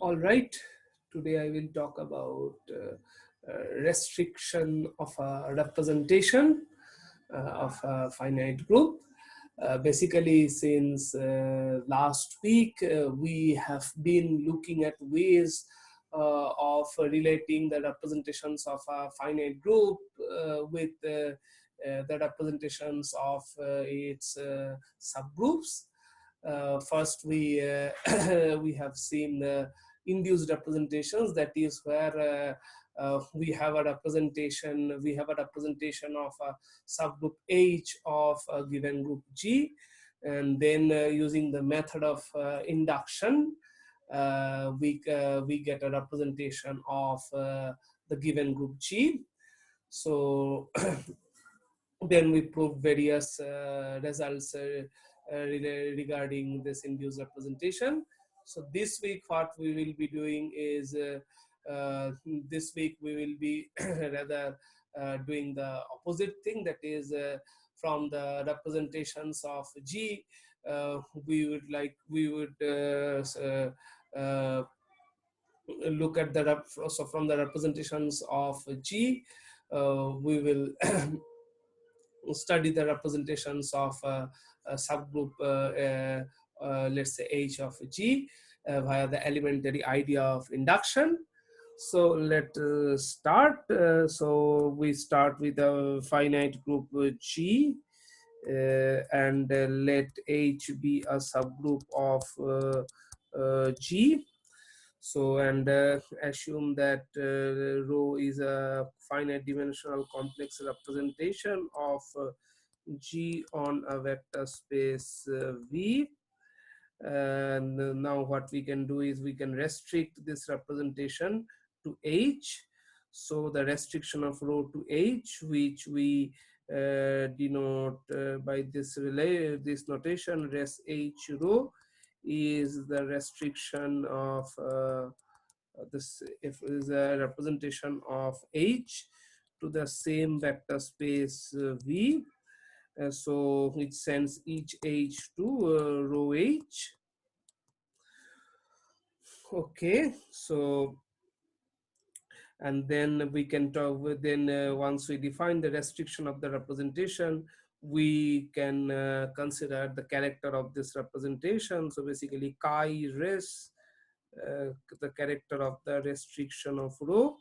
All right, today I will talk about restriction of a representation of a finite group. Basically, since last week, we have been looking at ways of relating the representations of a finite group with the representations of its subgroups. First, we have seen induced representations. That is where we have a representation. We have a representation of a subgroup H of a given group G, and then using the method of induction, we get a representation of the given group G. So then we prove various results regarding this induced representation. So this week what we will be doing is this week we will be rather doing the opposite thing, that is from the representations of G we would look at the so from the representations of G we will study the representations of a subgroup, let's say H of G, via the elementary idea of induction. So let's start. So we start with a finite group G, and let H be a subgroup of G. So, and assume that rho is a finite dimensional complex representation of G on a vector space V. And now what we can do is we can restrict this representation to H. So the restriction of rho to H, which we denote by this notation, res H rho, is the restriction of this, if is a representation of H to the same vector space V. So it sends each H to rho H. Okay, so and then we can talk with, then once we define the restriction of the representation, we can consider the character of this representation. So basically chi res, the character of the restriction of rho,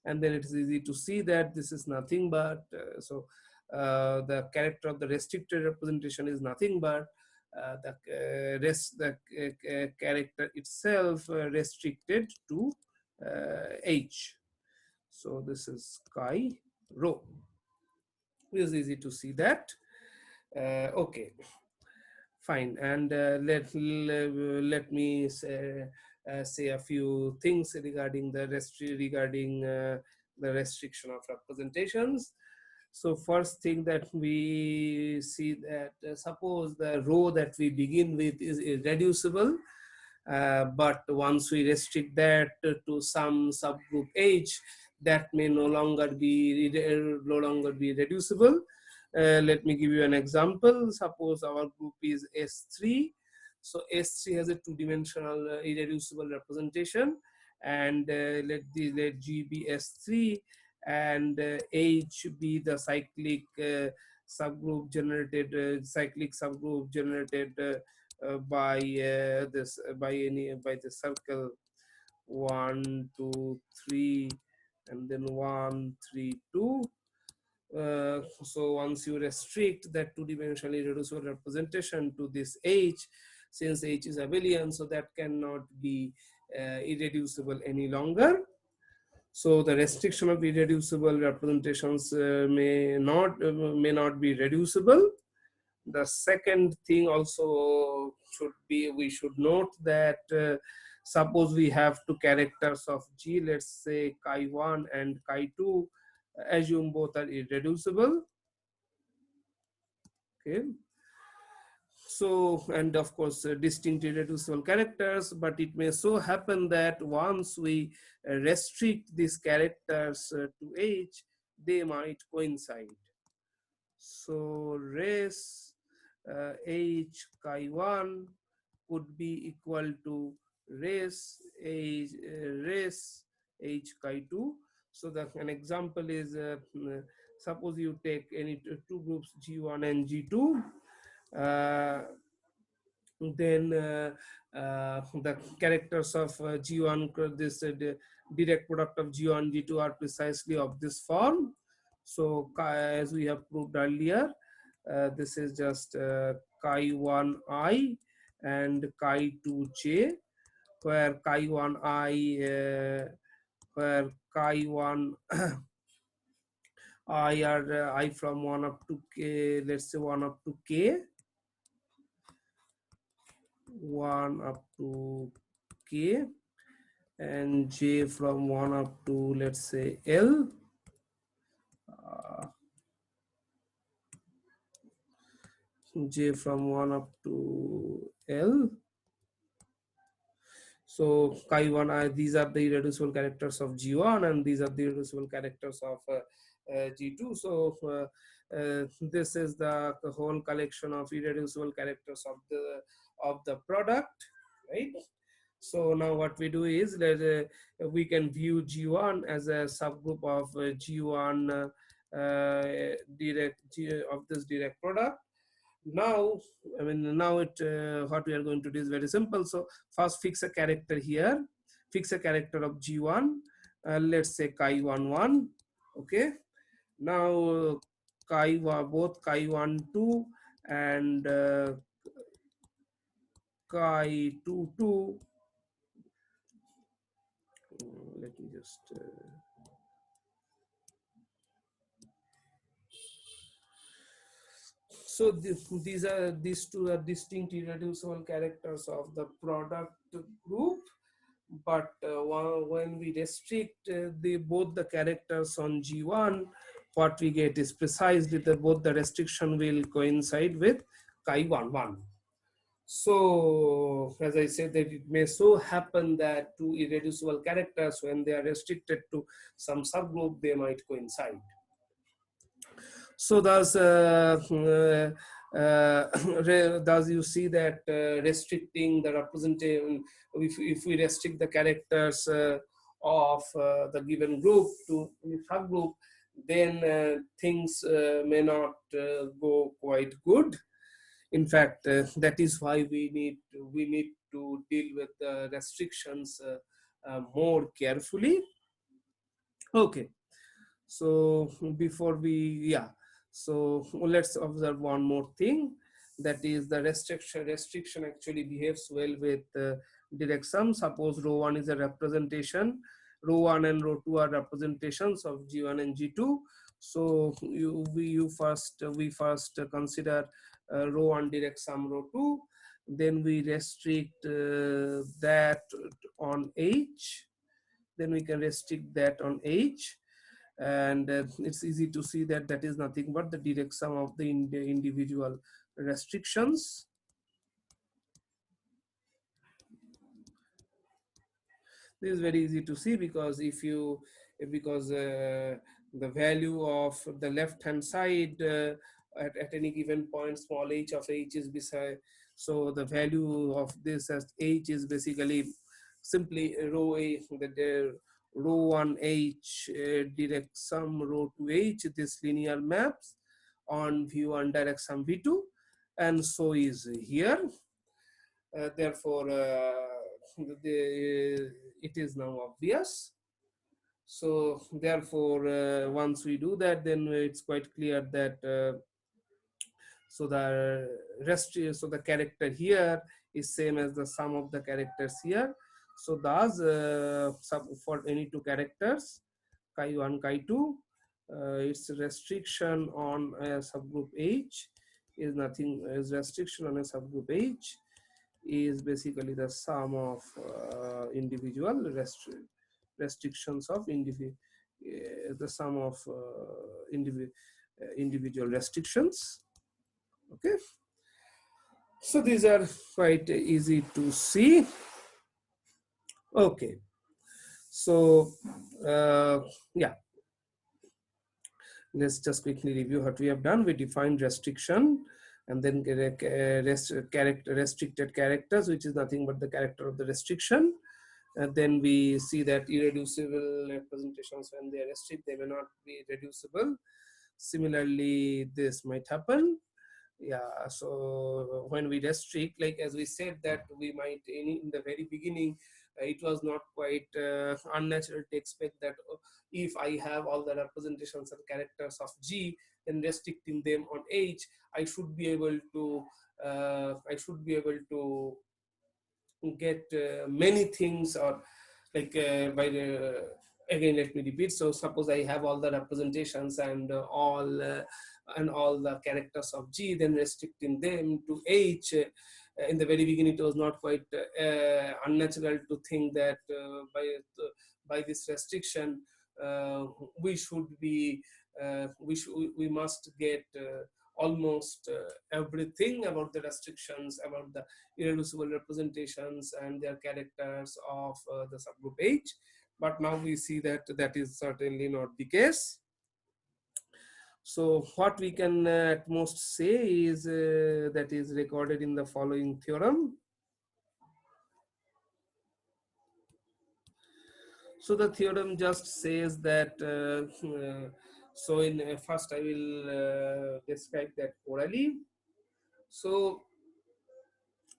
and then it is easy to see that this is nothing but the character of the restricted representation is nothing but the character itself restricted to H. So this is chi rho. It is easy to see that. Okay, fine. And let me say a few things regarding the restriction of representations. So first thing that we see that suppose the rho that we begin with is irreducible, but once we restrict that to some subgroup H, that may no longer be reducible. Let me give you an example. Suppose our group is S3. So S3 has a two-dimensional irreducible representation, and let G be S3 and H be the cyclic subgroup generated by the circle 1, 2, 3, and then 1, 3, 2. So once you restrict that two-dimensional irreducible representation to this H, since H is abelian, so that cannot be irreducible any longer. So the restriction of irreducible representations may not be reducible. The second thing also should be, we should note that suppose we have two characters of G, let's say chi1 and chi2, assume both are irreducible. Okay. So, and of course distinct irreducible characters, but it may so happen that once we restrict these characters to H, they might coincide. So res H chi1 could be equal to res h res h chi2. So an example is suppose you take any two groups G1 and G2, then the characters of G1, this direct product of G1 G2 are precisely of this form. So as we have proved earlier, this is just chi1i and chi2j, where chi1i where chi1 I are I from 1 up to k, let's say 1 up to k, 1 up to k, and j from 1 up to, let's say, l, j from 1 up to l. So chi1 I, these are the irreducible characters of G1, and these are the irreducible characters of G2. So this is the whole collection of irreducible characters of the product, right? So now what we do is that we can view G1 as a subgroup of G1 of this direct product. Now, I mean, now what we are going to do is very simple. So first fix a character here, fix a character of G1, let's say chi11, okay. Now both chi12 and chi22, let me just so these two are distinct irreducible characters of the product group, but when we restrict both the characters on G1, what we get is precisely that both the restriction will coincide with chi11. So as I said, that it may so happen that two irreducible characters, when they are restricted to some subgroup, they might coincide. So thus thus you see that restricting the representation, if we restrict the characters of the given group to subgroup, then things may not go quite good. In fact, that is why we need to deal with the restrictions more carefully. Okay. So before we, so let's observe one more thing, that is the restriction actually behaves well with direct sum. Suppose rho 1 is a representation, rho 1 and rho 2 are representations of G1 and G2. So we first consider rho 1 direct sum rho 2, then we restrict that on H, then we can restrict that on H, and it's easy to see that that is nothing but the direct sum of the individual restrictions. This is very easy to see because the value of the left hand side at any given point, small h of h is beside, so the value of this as h is basically simply rho a, the rho 1h direct sum rho 2h, this linear maps on v1 direct sum v2, and so is here. Therefore it is now obvious. So therefore once we do that, then it's quite clear that so the character here is same as the sum of the characters here. So thus for any two characters chi1 chi2, its restriction on a subgroup H is nothing, is restriction on a subgroup H is basically the sum of individual restrictions of the sum of individual restrictions. Okay, so these are quite easy to see. Okay, so yeah, let's just quickly review what we have done. We defined restriction, and then restricted characters, which is nothing but the character of the restriction. Then we see that irreducible representations, when they are restrict, they may not be reducible. Similarly, this might happen. Yeah, so when we restrict, like as we said, that we might in the very beginning, it was not quite unnatural to expect that if I have all the representations and characters of G, then restricting them on H, I should be able to get many things, or like by the again, let me repeat. So suppose I have all the representations and all the characters of G, then restricting them to H, in the very beginning it was not quite unnatural to think that by this restriction we should be we must get almost everything about the restrictions, about the irreducible representations and their characters of the subgroup H. But now we see that that is certainly not the case. So what we can at most say is that is recorded in the following theorem. So the theorem just says that so in first I will describe that orally. So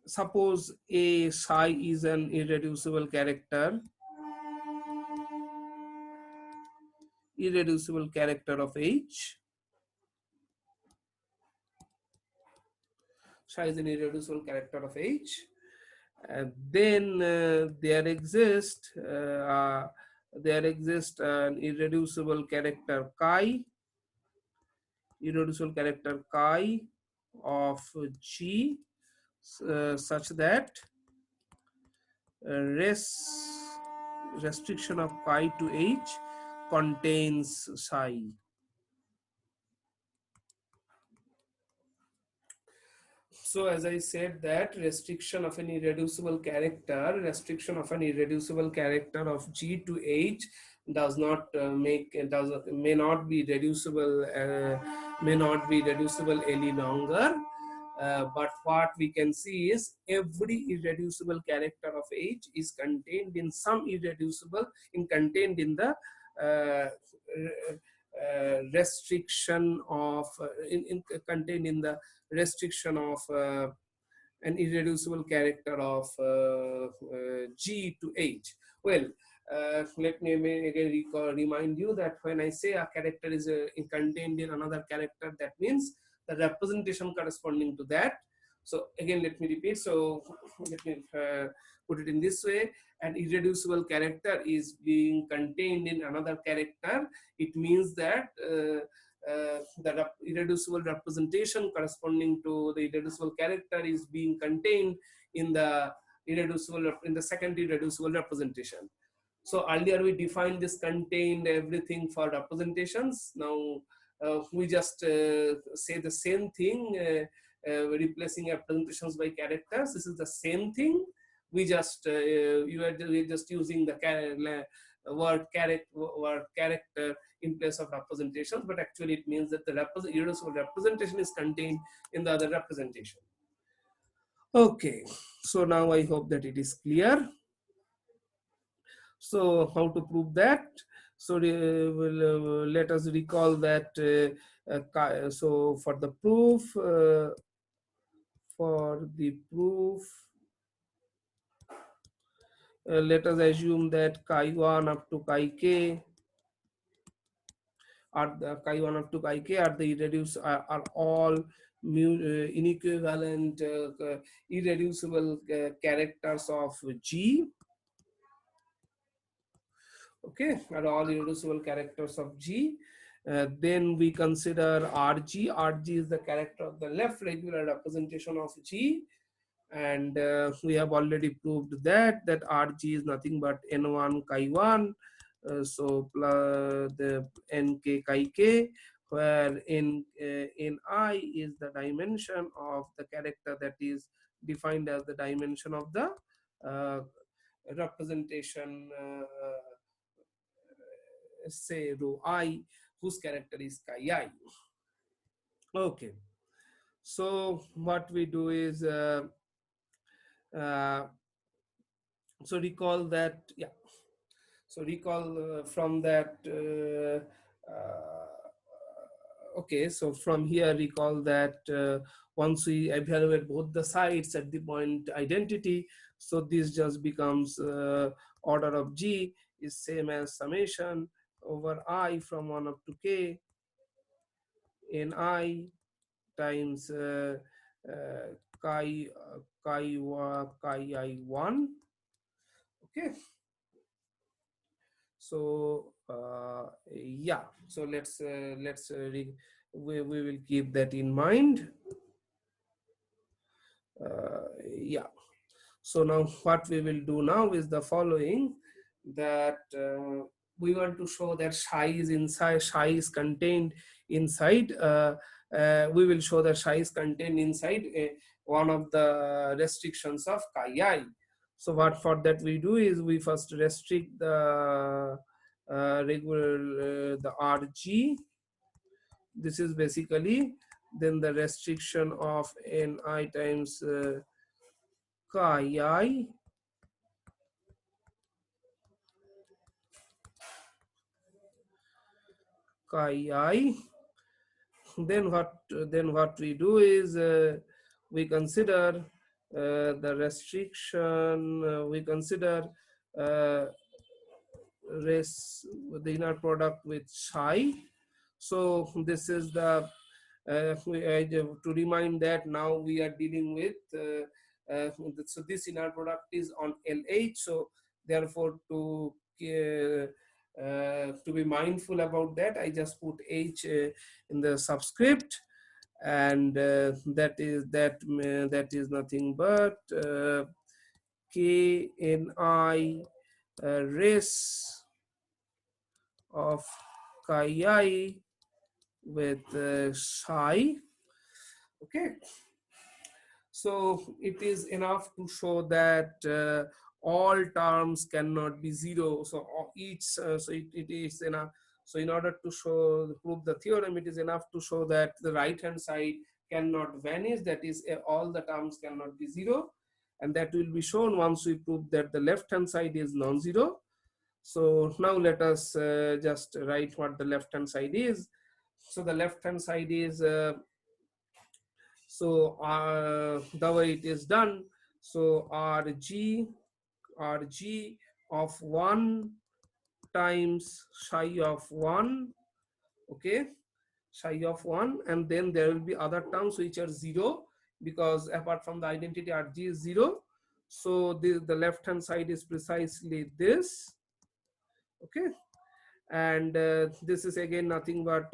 suppose a psi is an irreducible character of H. Psi is an irreducible character of H. And then there exists an irreducible character chi of G, such that restriction of chi to H contains psi. So as I said, that restriction of an irreducible character of G to H does not may not be reducible any longer. But what we can see is every irreducible character of H is contained in some irreducible contained in the restriction of contained in the restriction of an irreducible character of G to H. Well, let me again remind you that when I say a character is contained in another character, that means the representation corresponding to that. So again, let me repeat. So let me put it in this way: an irreducible character is being contained in another character. It means that the irreducible representation corresponding to the irreducible character is being contained in the second irreducible representation. So earlier we defined this contained everything for representations. Now we just say the same thing, replacing representations by characters. This is the same thing. We just we're just using the word character in place of representations, but actually it means that the irreducible representation is contained in the other representation. Okay, so now I hope that it is clear. So how to prove that? So let us recall that so for the proof let us assume that chi1 up to chi k are the chi1 up to chi k are the are all inequivalent irreducible characters of G. Okay, are all irreducible characters of G. Then we consider RG. RG is the character of the left regular representation of G, and we have already proved that RG is nothing but N1 chi1. So the nk chi k, where ni is the dimension of the character that is defined as the dimension of the representation, say rho I, whose character is chi I. Okay, so what we do is uh, So recall that, yeah. So recall from that. Okay, so from here recall that once we evaluate both the sides at the point identity, so this just becomes order of G is same as summation over I from 1 up to k in I times uh, chi chi I1. Okay, so yeah, so we will keep that in mind. Yeah, so now what we will do now is the following, that we want to show that psi is inside, psi is contained inside, we will show that psi is contained inside one of the restrictions of chi I. So what for that we do is we first restrict the regular the RG. This is basically then the restriction of Ni times chi I chi I. Then what we do is we consider the restriction, we consider uh, the inner product with psi. So this is the to remind that now we are dealing with so this inner product is on LH. So therefore to be mindful about that, I just put H in the subscript, and that is nothing but K N I res of chi I with psi. Okay, so it is enough to show that all terms cannot be zero. So it is enough. So in order to prove the theorem, it is enough to show that the right hand side cannot vanish, that is all the terms cannot be zero, and that will be shown once we prove that the left hand side is non-zero. So now let us just write what the left hand side is. So the left hand side is the way it is done. So rg of 1 times psi of 1. Okay, psi of 1, and then there will be other terms which are 0, because apart from the identity rg is 0. So the left hand side is precisely this. Okay, and this is again nothing but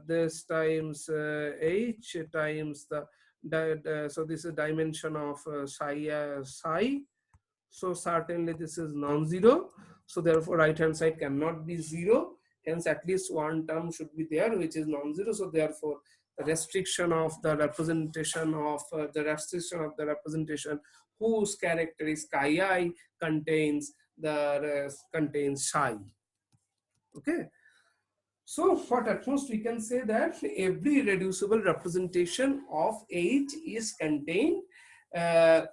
this times h times so this is dimension of psi. So certainly this is non-zero, so therefore right hand side cannot be 0, hence at least one term should be there which is non-zero. So therefore the restriction of the representation whose character is chi I contains psi. Okay, so what at most we can say that every reducible representation of H is contained uh,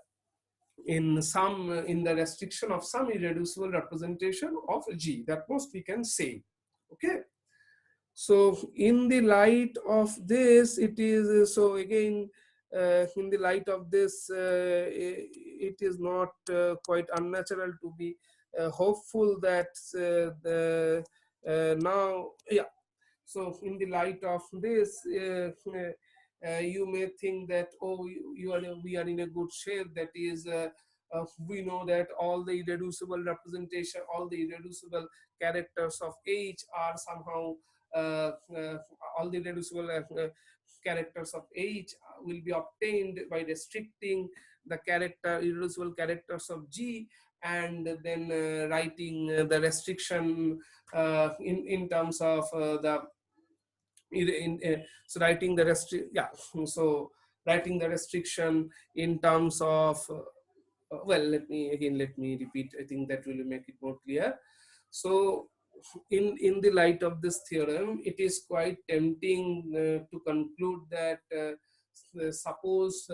in the restriction of some irreducible representation of G. That most we can say. Okay, so in the light of this, it is so again in the light of this, it is not quite unnatural to be hopeful that the now, yeah. So in the light of this, you may think that, oh, we are in a good shape. That is, we know that all the irreducible characters of H are somehow all the irreducible characters of H will be obtained by restricting the irreducible characters of G, and then writing the restriction in terms of so writing the so writing the restriction in terms of well, let me repeat, I think that will make it more clear. So in the light of this theorem, it is quite tempting to conclude that suppose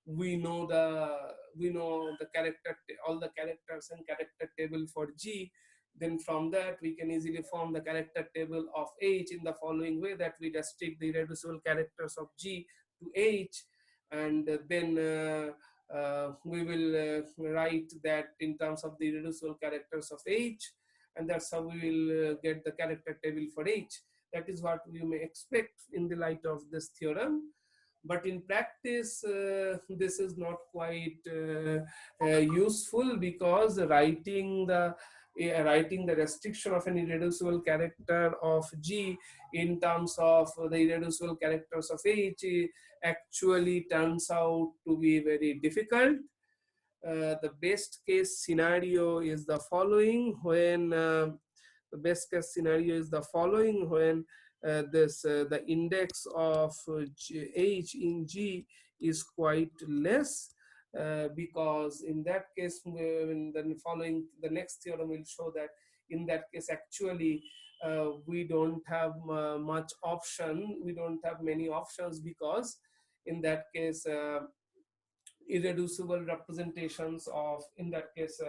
we know the character, all the characters and character table for G, then from that we can easily form the character table of H in the following way, that we restrict the irreducible characters of G to H, and then we will write that in terms of the irreducible characters of H, and that's how we will get the character table for H. That is what we may expect in the light of this theorem. But in practice, this is not quite useful, because writing the restriction of an irreducible character of G in terms of the irreducible characters of H actually turns out to be very difficult. The best case scenario is the following, when the best case scenario is the following when the index of H in G is quite less, because in that case, when the next theorem will show that in that case actually we don't have we don't have many options, because in that case irreducible representations of, in that case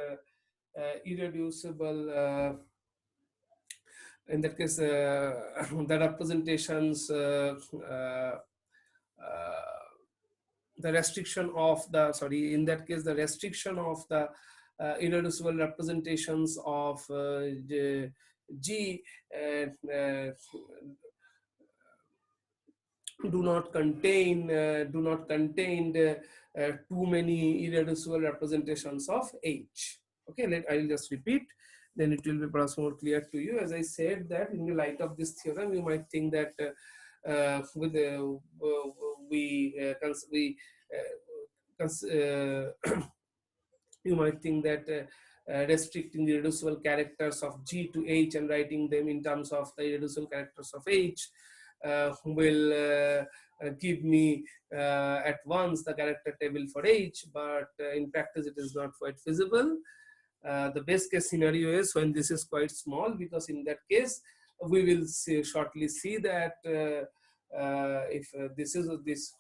irreducible in that case the representations the restriction of the, sorry, in that case the restriction of the irreducible representations of G do not contain too many irreducible representations of H. Okay, I'll just repeat, then it will be perhaps more clear to you. As I said, that in the light of this theorem, you might think that with we you might think that restricting the irreducible characters of G to H and writing them in terms of the irreducible characters of H will give me at once the character table for H, but in practice it is not quite feasible. The best case scenario is when this is quite small, because in that case we will shortly see that if this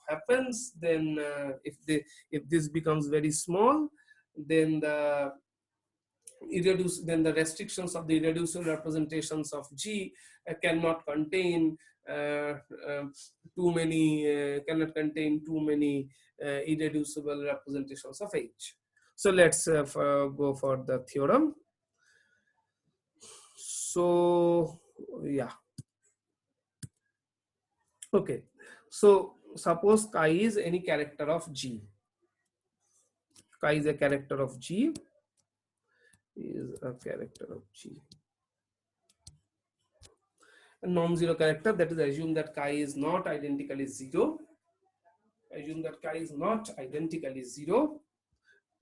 happens, then if this becomes very small, then the restrictions of the irreducible representations of G cannot contain cannot contain too many irreducible representations of H. So let's go for the theorem. So yeah, okay. So suppose chi is any character of G. Chi is a character of G. Is a character of G. A non-zero character, that is, assume that chi is not identically zero. Assume that chi is not identically zero.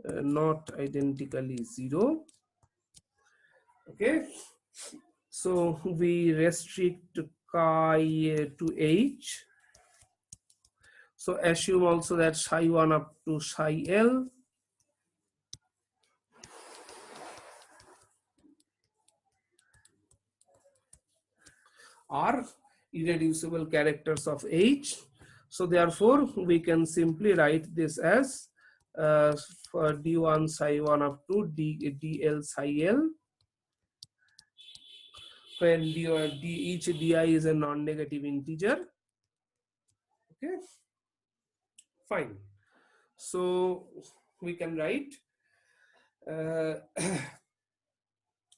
Not identically zero. Okay. So we restrict chi to H. So assume also that psi 1 up to psi L are irreducible characters of H. So therefore we can simply write this as for d1 psi 1 up to dl psi L, when each di is a non-negative integer. Okay, fine. So we can write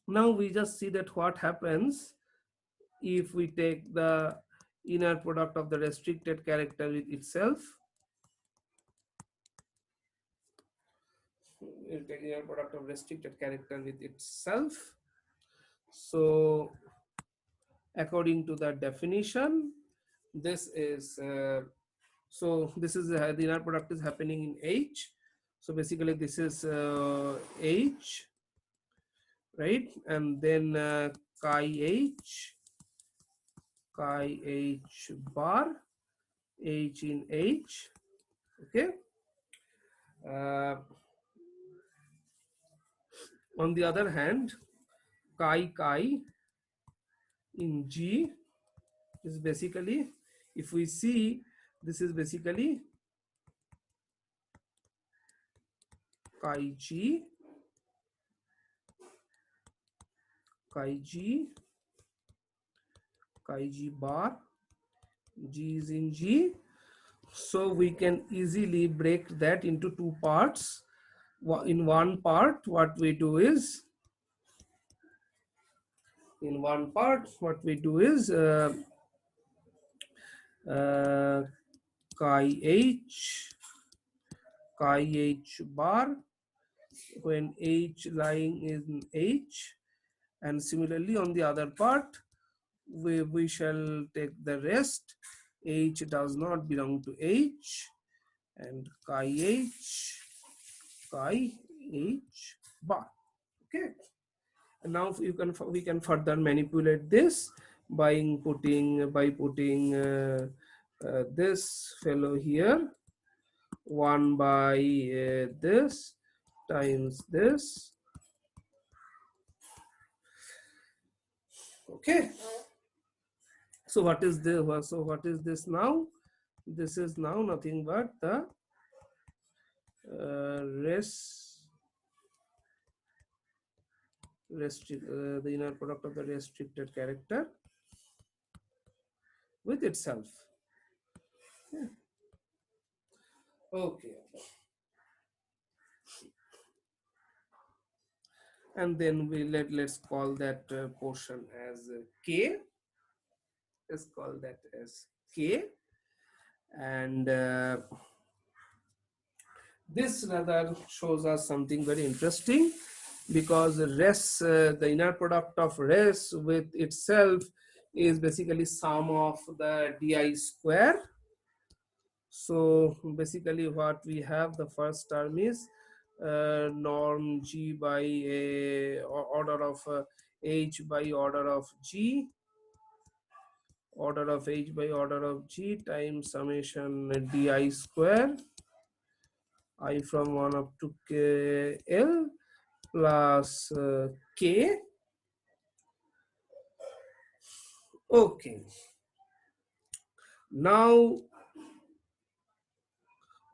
now we just see that what happens if we take the inner product of the restricted character with itself. We'll take inner product of restricted character with itself. So according to the definition, this is the inner product is happening in H. So basically this is H, right? And then chi H bar, H in H. Okay. On the other hand, chi in G is basically, if we see, this is basically chi g, chi g, chi g bar, g is in g. So we can easily break that into two parts. In one part, what we do is, uh, chi h bar when h lying in h, and similarly on the other part we shall take the rest. H does not belong to h, and chi h bar. Okay, and now we can further manipulate this by putting this fellow here, 1 by this times this. Okay, so what is this now? This is now nothing but the the inner product of the restricted character with itself. Yeah. Okay, and then let's call that portion as k. Let's call that as k, and this rather shows us something very interesting, because the inner product of res with itself is basically sum of the di square. So basically what we have, the first term is norm g by order of h by order of g, order of h by order of g times summation di square I from 1 up to k l plus k. Okay, now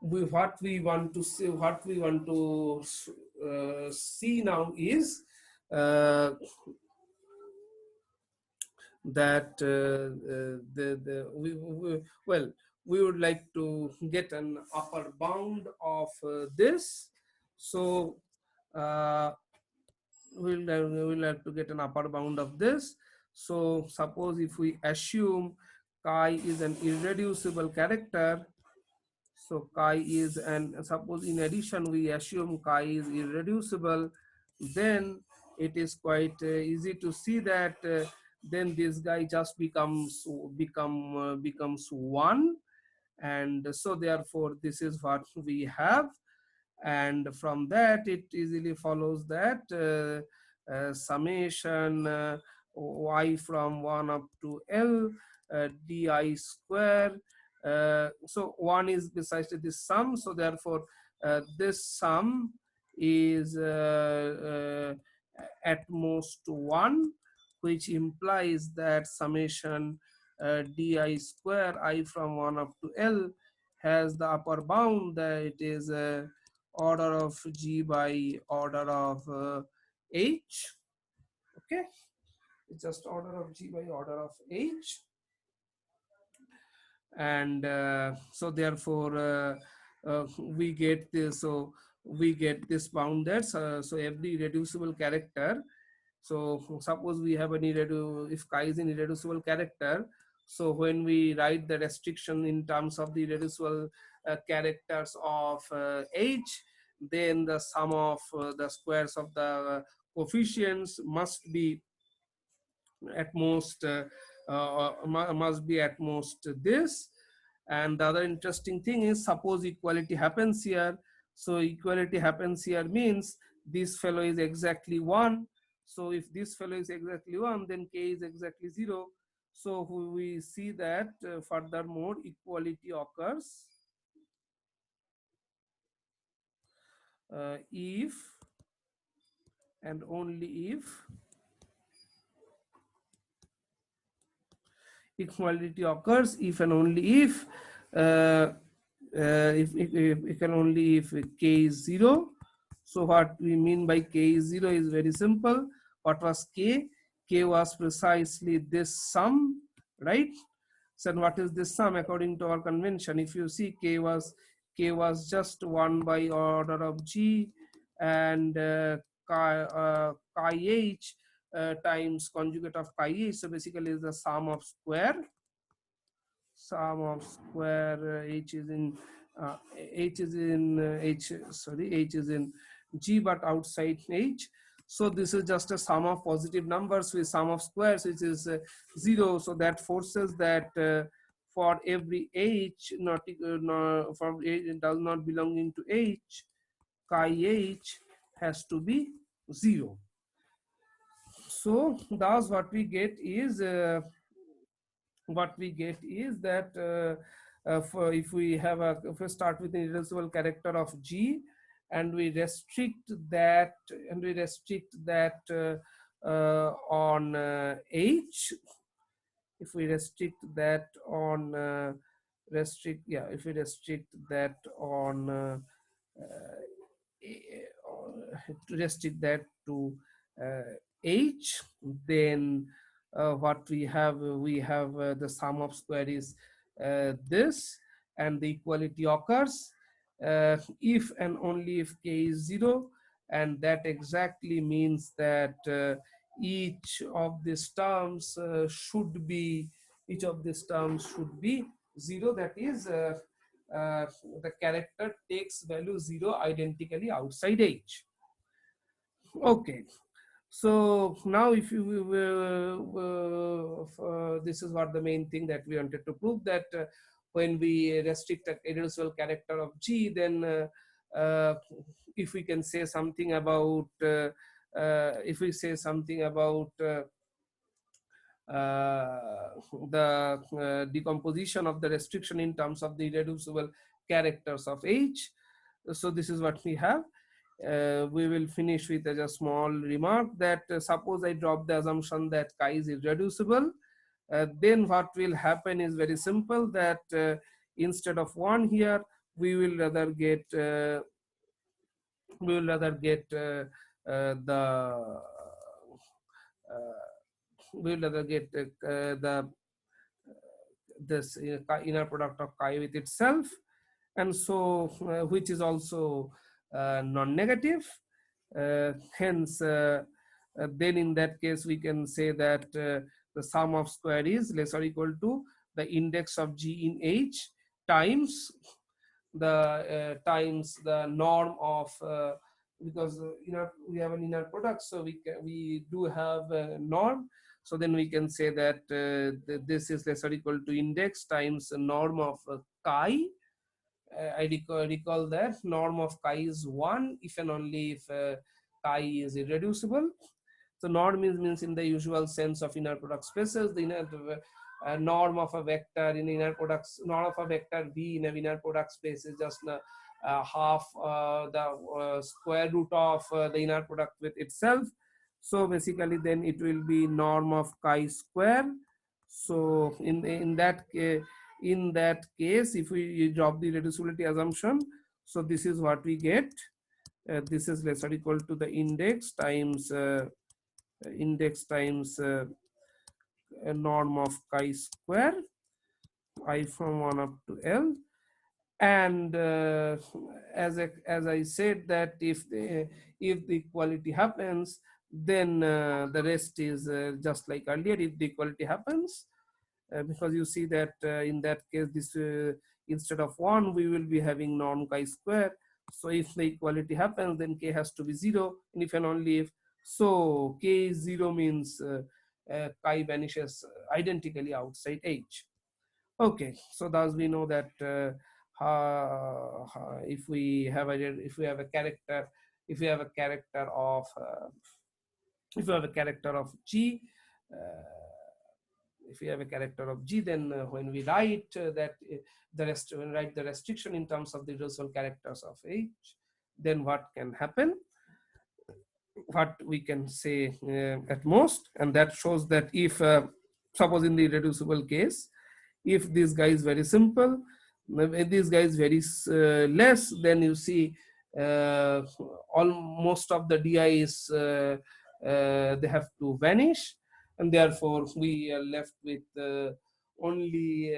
what we want to see now is that we would like to get an upper bound of this. So we'll have to get an upper bound of this. So suppose if we assume chi is an irreducible character, so chi is, and suppose in addition we assume chi is irreducible, then it is quite easy to see that then this guy just becomes one, and so therefore this is what we have. And from that it easily follows that summation y from 1 up to l di square. So 1 is precisely this sum, so therefore this sum is at most 1, which implies that summation di square I from 1 up to l has the upper bound that it is order of g by order of h. Okay, it's just order of g by order of h, and so therefore we get this. So we get this bounded. So every reducible character. So suppose we have an if chi is an irreducible character, so when we write the restriction in terms of the irreducible characters of h, then the sum of the squares of the coefficients must be at most this. And the other interesting thing is, suppose equality happens here. So equality happens here means this fellow is exactly 1. So if this fellow is exactly 1, then k is exactly 0. So we see that furthermore equality occurs if and only if equality occurs if and only if if k is 0. So what we mean by k is 0 is very simple. What was k? K was precisely this sum, right? So what is this sum according to our convention? If you see, k was just 1 by order of g, and chi h times conjugate of chi h. So basically is the sum of square h is in h is in g but outside h. So this is just a sum of positive numbers with sum of squares, which is 0. So that forces that for every h not from h does not belonging to h, chi h has to be 0. So thus what we get is that if we have if we start with an irreducible character of g, and we restrict that on h, if we restrict that on if we restrict that on to restrict that to h, then what we have the sum of square is this, and the equality occurs if and only if k is 0, and that exactly means that each of these terms should be 0. That is the character takes value 0 identically outside h. Okay, so now if you this is what the main thing that we wanted to prove, that when we restrict a irreducible character of g, then if we can say something about if we say something about the decomposition of the restriction in terms of the irreducible characters of h. So this is what we have. We will finish with a small remark that suppose I drop the assumption that chi is irreducible, then what will happen is very simple, that instead of 1 here, we will rather get the we will rather get the this inner product of chi with itself, and so which is also non-negative. Hence then in that case we can say that the sum of square is less or equal to the index of g in h times the norm of because we have an inner product, so we do have a norm. So then we can say that this is less or equal to index times the norm of chi. I recall that norm of chi is 1 if and only if chi is irreducible. So norm means in the usual sense of inner product spaces, the inner norm of a vector in inner products, norm of a vector v in a inner product space is just half the square root of the inner product with itself. So basically then it will be norm of chi square. So in that case, if we drop the reducibility assumption, so this is what we get. This is less or equal to the index times a norm of chi square, I from 1 up to L. And as I said, that if the equality happens, then the rest is just like earlier. If the equality happens, because you see that in that case, this instead of 1, we will be having norm chi square. So if the equality happens, then k has to be 0, and if and only if so k is 0 means chi vanishes identically outside h. Okay, so thus we know that if we have a character of g, then when we write the restriction in terms of the irreducible characters of h, then what can happen? What we can say at most, and that shows that if suppose in the irreducible case, if this guy is very simple, if this guy is very less, then you see uh, most of the DIs they have to vanish, and therefore we are left with only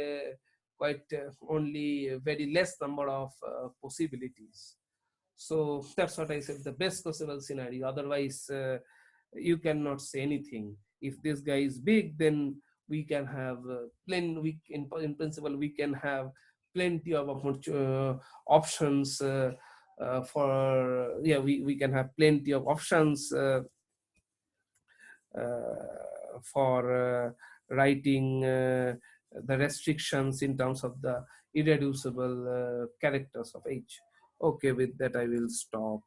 only a very less number of possibilities. So that's what I said, the best possible scenario. Otherwise, you cannot say anything. If this guy is big, then we can have in principle we can have plenty of options for, yeah, we can have plenty of options for writing the restrictions in terms of the irreducible characters of H. Okay, with that I will stop.